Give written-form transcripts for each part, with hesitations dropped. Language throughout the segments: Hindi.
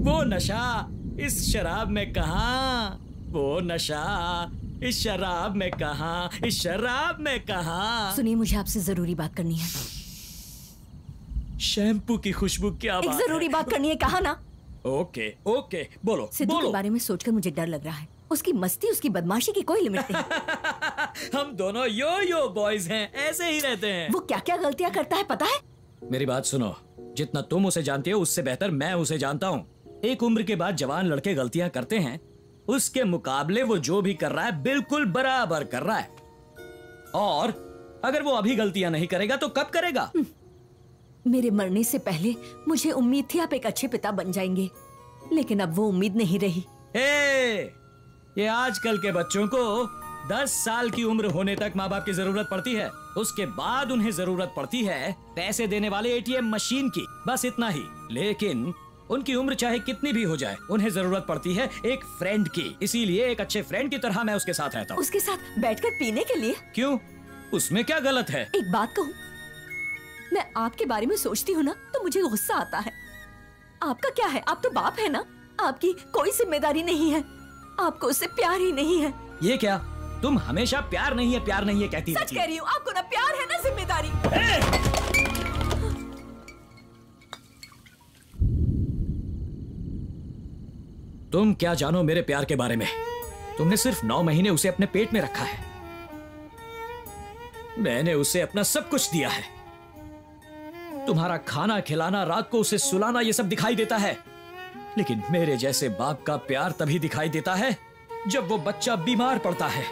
वो नशा इस शराब में कहाँ, वो नशा इस शराब में कहाँ, इस शराब में कहाँ। सुनिए, मुझे आपसे जरूरी बात करनी है। शैम्पू की खुशबू क्या बात है? जरूरी बात करनी है, कहा ना। ओके ओके, बोलो सिद्धू बोलो। के बारे में सोचकर मुझे डर लग रहा है। उसकी मस्ती, उसकी बदमाशी की कोई लिमिट नहीं। हम दोनों यो बॉयज हैं, ऐसे ही रहते हैं। वो क्या क्या गलतियां करता है पता है? मेरी बात सुनो, जितना तुम उसे जानती हो उससे बेहतर मैं उसे जानता हूँ। एक उम्र के बाद जवान लड़के गलतियां करते हैं, उसके मुकाबले वो जो भी कर रहा है बिल्कुल बराबर कर रहा है। और अगर वो अभी गलतियां नहीं करेगा तो कब करेगा? मेरे मरने से पहले मुझे उम्मीद थी आप एक अच्छे पिता बन जाएंगे, लेकिन अब वो उम्मीद नहीं रही। ये आजकल के बच्चों को 10 साल की उम्र होने तक माँ बाप की जरूरत पड़ती है, उसके बाद उन्हें जरूरत पड़ती है पैसे देने वाले ATM मशीन की, बस इतना ही। लेकिन उनकी उम्र चाहे कितनी भी हो जाए, उन्हें जरूरत पड़ती है एक फ्रेंड की। इसीलिए एक अच्छे फ्रेंड की तरह मैं उसके साथ रहता हूँ। उसके साथ बैठकर पीने के लिए? क्यों, उसमें क्या गलत है? एक बात कहूँ, मैं आपके बारे में सोचती हूँ ना तो मुझे गुस्सा आता है। आपका क्या है, आप तो बाप है ना, आपकी कोई जिम्मेदारी नहीं है, आपको उससे प्यार ही नहीं है। ये क्या, तुम हमेशा प्यार नहीं है प्यार नहीं है कहती सच कह रही हूँ, आपको ना प्यार है ना जिम्मेदारी। तुम क्या जानो मेरे प्यार के बारे में? तुमने सिर्फ 9 महीने उसे अपने पेट में रखा है। मैंने उसे अपना सब कुछ दिया है। तुम्हारा खाना खिलाना, रात को उसे सुलाना, ये सब दिखाई देता है। लेकिन मेरे जैसे बाप का प्यार तभी दिखाई देता है जब वो बच्चा बीमार पड़ता है।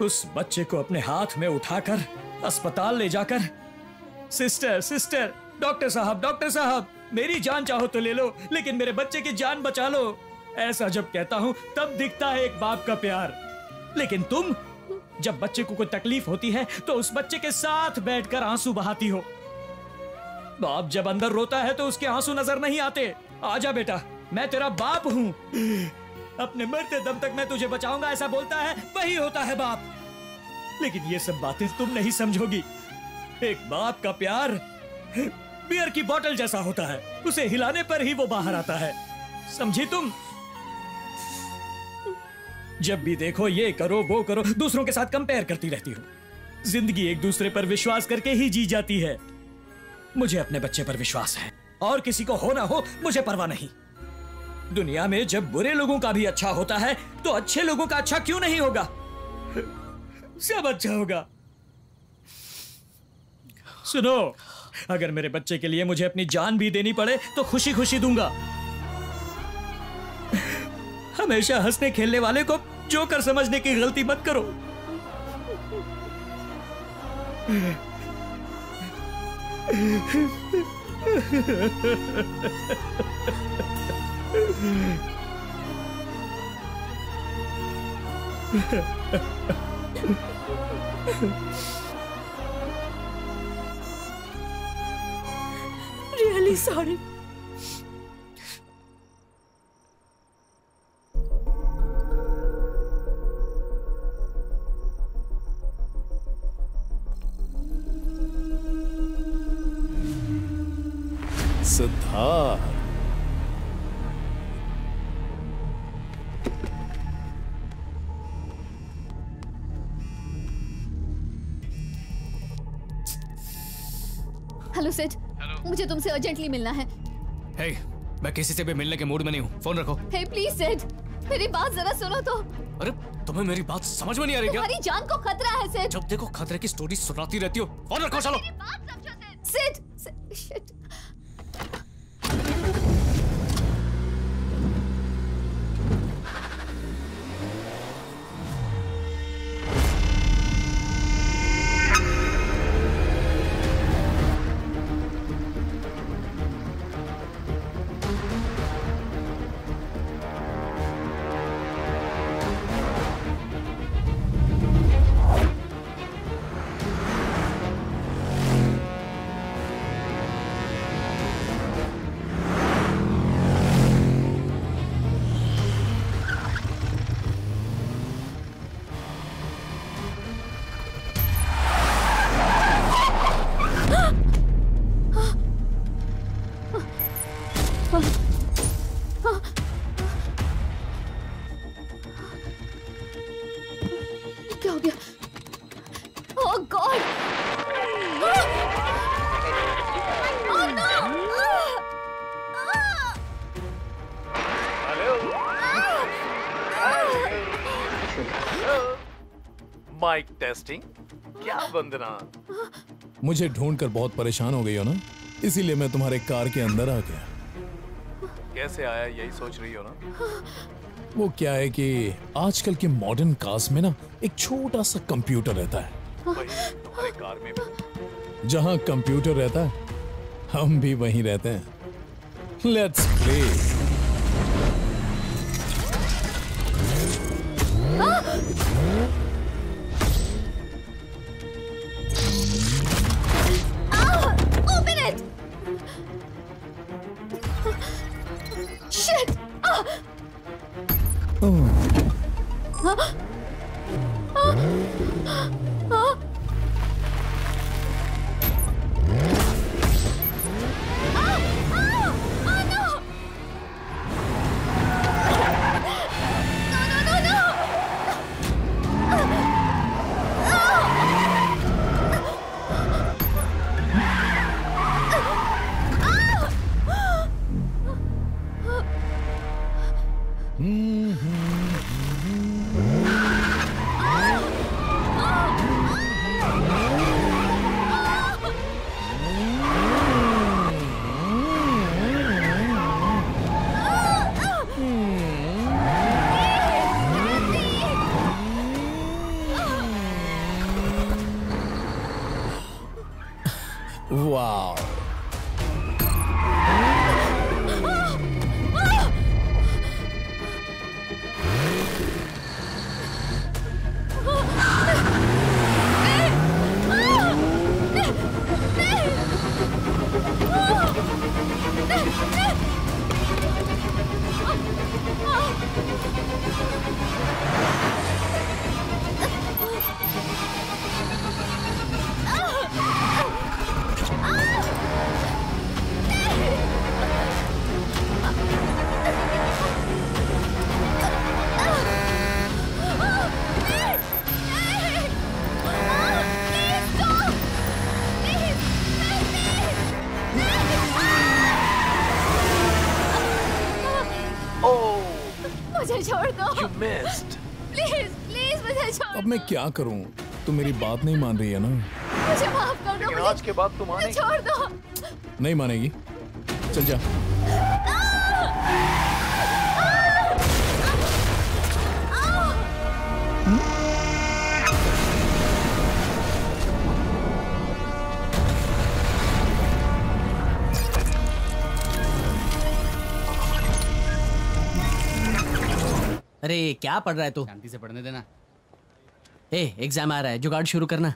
उस बच्चे को अपने हाथ में उठाकर अस्पताल ले जाकर, सिस्टर सिस्टर, डॉक्टर साहब मेरी जान चाहो तो ले लो, लेकिन मेरे बच्चे की जान बचा लो, ऐसा जब कहता हूं तब दिखता है एक बाप का प्यार। लेकिन तुम, जब बच्चे को कोई तकलीफ होती है तो उस बच्चे के साथ बैठकर आंसू बहाती हो। बाप जब अंदर रोता है तो उसके आंसू नजर नहीं आते। आजा बेटा, मैं तेरा बाप हूं, अपने मरते दम तक मैं तुझे बचाऊंगा, ऐसा बोलता है, वही होता है बाप। लेकिन ये सब बातें तुम नहीं समझोगी। एक बाप का प्यार बियर की बोतल जैसा होता है, उसे हिलाने पर ही वो बाहर आता है, समझी तुम? जब भी देखो ये करो वो करो, दूसरों के साथ कंपेयर करती रहती हो। जिंदगी एक दूसरे पर विश्वास करके ही जी जाती है। मुझे अपने बच्चे पर विश्वास है, और किसी को हो ना हो मुझे परवाह नहीं। दुनिया में जब बुरे लोगों का भी अच्छा होता है तो अच्छे लोगों का अच्छा क्यों नहीं होगा? सब अच्छा होगा। सुनो, अगर मेरे बच्चे के लिए मुझे अपनी जान भी देनी पड़े तो खुशी खुशी दूंगा। हमेशा हंसने खेलने वाले को जोकर समझने की गलती मत करो। Really sorry. सिद्धार्थ, हेलो सेठ, मुझे तुमसे अर्जेंटली मिलना है। हे, मैं किसी से भी मिलने के मूड में नहीं हूँ, फोन रखो। हे प्लीज सेठ, मेरी बात जरा सुनो तो। अरे तुम्हें मेरी बात समझ में नहीं आ रही क्या? तुम्हारी जान को खतरा है सेठ। जब देखो खतरे की स्टोरी सुनाती रहती हो। फोन रखो, चलो। मेरी बात समझो सेठ। सेठ, क्या हो गया? Oh god! Oh no! Mike testing. क्या वंदना, मुझे ढूंढकर बहुत परेशान हो गई हो ना, इसीलिए मैं तुम्हारे कार के अंदर आ गया। कैसे आया यही सोच रही हो ना? वो क्या है कि आजकल के मॉडर्न कार्स में ना एक छोटा सा कंप्यूटर रहता है। वही तुम्हारे कार में भी। जहां कंप्यूटर रहता है हम भी वहीं रहते हैं। Let's play. Open it! Shit! वाह, मुझे छोड़ दो। You missed. प्लीज प्लीज मुझे छोड़ अब मैं क्या करूं? तुम मेरी बात नहीं मान रही है ना? मुझे माफ कर दो। लेकिन आज के बाद तुम मुझे आने छोड़ दो। नहीं मानेगी? चल जा। अरे क्या पढ़ रहा है तू? शांति से पढ़ने देना। एग्जाम आ रहा है, जुगाड़ शुरू करना।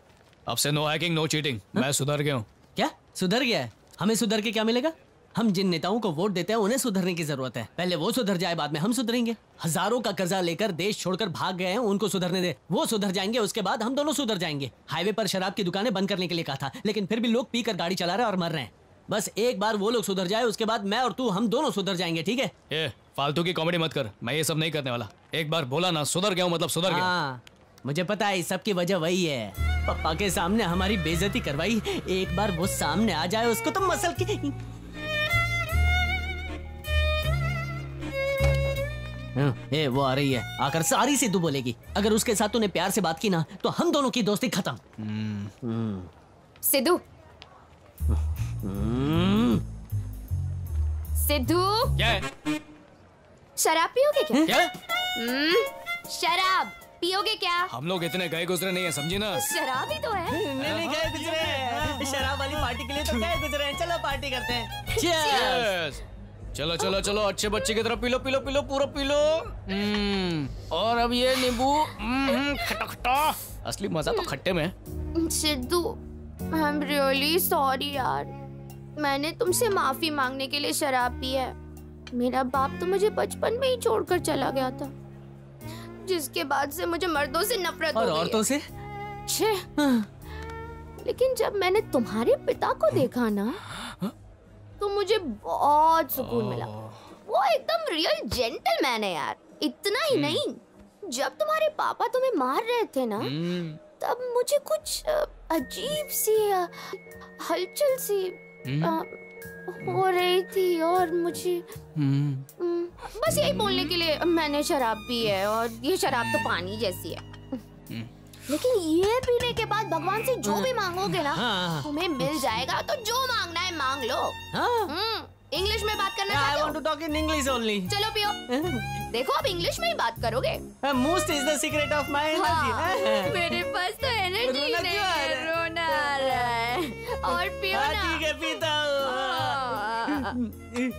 अब से नो हैकिंग नो चीटिंग। मैं सुधर गया हूँ। क्या सुधर गया है? हमें सुधर के क्या मिलेगा? हम जिन नेताओं को वोट देते हैं उन्हें सुधरने की जरूरत है। पहले वो सुधर जाए, बाद में हम सुधरेंगे। हजारों का कर्जा लेकर देश छोड़कर भाग गए हैं, उनको सुधरने दे। वो सुधर जाएंगे, उसके बाद हम दोनों सुधर जाएंगे। हाईवे पर शराब की दुकानें बंद करने के लिए कहा था, लेकिन फिर भी लोग पीकर गाड़ी चला रहे हैं और मर रहे हैं। बस एक बार वो लोग सुधर जाए, उसके बाद मैं और तू हम दोनों सुधर जाएंगे, ठीक है? ये फालतू की कॉमेडी मत कर, मैं ये सब नहीं करने वाला। एक बार बोला ना सुधर गया हूँ मतलब सुधर गया। हाँ, मुझे पता है, सब की वजह वही है। पापा के सामने हमारी बेइज्जती करवाई। एक बार वो सामने आ जाए, उसको तो मसल की। वो आ रही है, आकर सारी सिद्धू बोलेगी। अगर उसके साथ तूने प्यार से बात की ना, तो हम दोनों की दोस्ती खत्म। सिद्धू सिद्धू क्या है? शराब पियोगे क्या? क्या? शराब पियोगे क्या? हम लोग इतने गए गुजरे नहीं है, समझी ना? शराब ही तो है। नहीं गए गुजरे, शराब वाली पार्टी के लिए तो गए गुजरे हैं। चलो पार्टी करते हैं। Cheers! चलो चलो चलो, अच्छे बच्चे की तरह P low P low P low, पूरा पी लो। और अब ये नींबू खट्टा खट्टा। असली मजा तो खट्टे में। Sidhu I am really sorry यार, मैंने तुमसे माफी मांगने के लिए शराब पी है। मेरा बाप तो मुझे बचपन में ही छोड़कर चला गया था, जिसके बाद से मुझे मर्दों से नफरत हो और गई है। औरतों से? लेकिन जब मैंने तुम्हारे पिता को देखा ना, तो मुझे बहुत सुकून मिला। वो एकदम रियल जेंटलमैन है यार। इतना ही नहीं, जब तुम्हारे पापा तुम्हें मार रहे थे ना, तब मुझे कुछ अजीब सी हलचल सी हो रही थी और मुझे बस यही बोलने के लिए मैंने शराब पी है, और ये शराब तो पानी जैसी है। लेकिन ये पीने के बाद भगवान से जो भी मांगोगे ना तुम्हें मिल जाएगा, तो जो मांगना है मांग लो। इंग्लिश में बात करना चाहते हो? I want to talk in English only. चलो पियो। देखो अब इंग्लिश में ही बात करोगे। Most is the secret of my energy. मेरे पास तो एनर्जी नहीं है, रोना आ रहा है। और पियो ना। ठीक है, पीता हूँ।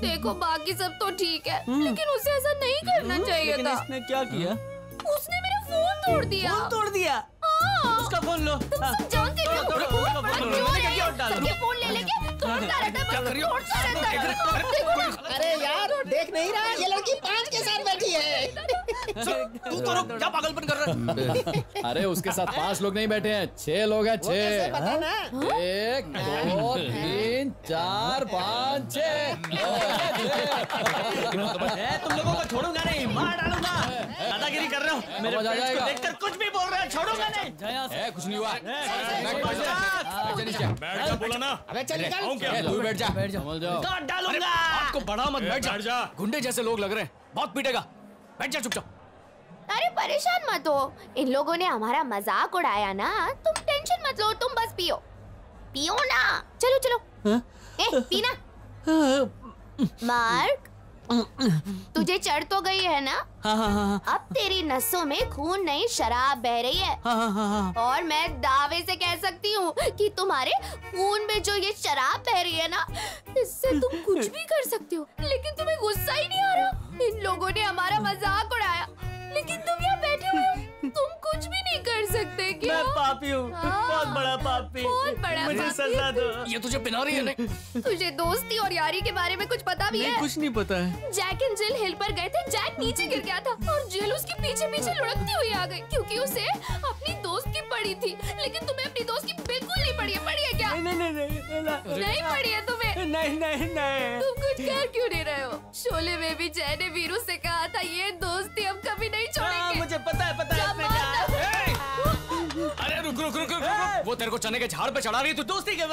देखो बाकी सब तो ठीक है, लेकिन उसे ऐसा नहीं करना चाहिए लेकिन था। इसने क्या किया? उसने मेरा फोन तोड़ दिया। फोन तोड़ दिया? उसका फोन लो। तुम सब जानते हो बहुत बड़ा चोर है। सबके फोन ले लेके तोड़ता रहता है, तोड़ता रहता है। देखो, अरे यार, देख नहीं रहा, ये लड़की 5 के साथ बैठी है। तू तो रुक, क्या पागलपन कर रहा है? अरे उसके साथ 5 लोग नहीं बैठे हैं, 6 लोग हैं। 6 पता ना। 1 2 3 4 5 6। तुम लोगों को छोड़ूंगा नहीं, मार डालूंगा। दादागिरी कर रहे हो, मेरे पेज को देखकर कुछ भी बोल रहे हो, छोड़ूंगा नहीं। कुछ नहीं हुआ। बैठ जा, बोला ना। अबे चल निकल। तू बैठ जा, संभल जाओ। काट डालूंगा। आपको बढ़ा मत, बैठ जा। गुंडे जैसे लोग लग रहे हैं, बहुत पीटेगा। बैठ जा चुपचाप। अरे परेशान मत हो, इन लोगों ने हमारा मजाक उड़ाया ना, तुम टेंशन मत लो, तुम बस पियो। पियो ना, चलो चलो। पीना। मार्क, तुझे चढ़ तो गई है ना? अब तेरी नसों में खून नहीं, शराब बह रही है। और मैं दावे से कह सकती हूँ कि तुम्हारे खून में जो ये शराब बह रही है ना, इससे तुम कुछ भी कर सकते हो। लेकिन तुम्हें गुस्सा ही नहीं आ रहा। इन लोगों ने हमारा मजाक उड़ाया, लेकिन तुम यहाँ बैठे हुए हो, तुम कुछ भी नहीं कर सकते क्या? मैं पापी हूँ, बहुत बड़ा पापी। बहुत बड़ा मुझे पापी। सजा दो। ये तुझे पिला रही है नहीं? तुझे दोस्ती और यारी के बारे में कुछ पता भी है? कुछ नहीं पता है। जैक एंड जिल हिल पर गए थे, जैक नीचे गिर गया था और जिल उसके पीछे पीछे लुढ़कती हुई आ गई, क्योंकि उसे अपनी दोस्त की पड़ी थी। लेकिन तुम्हें अपनी दोस्त की बिल्कुल नहीं पड़ी है। पड़ी है क्या? नहीं पड़ी है तुम्हें? नहीं। तुम कुछ कर क्यों नहीं रहे हो? शोले में भी जय ने वीरू से कहा था, ये दोस्ती हम कभी नहीं छोड़ेंगे। मुझे पता है इसने क्या। अरे रुक। वो तेरे को चने के झाड़ पे चढ़ा रही है, तू दोस्ती के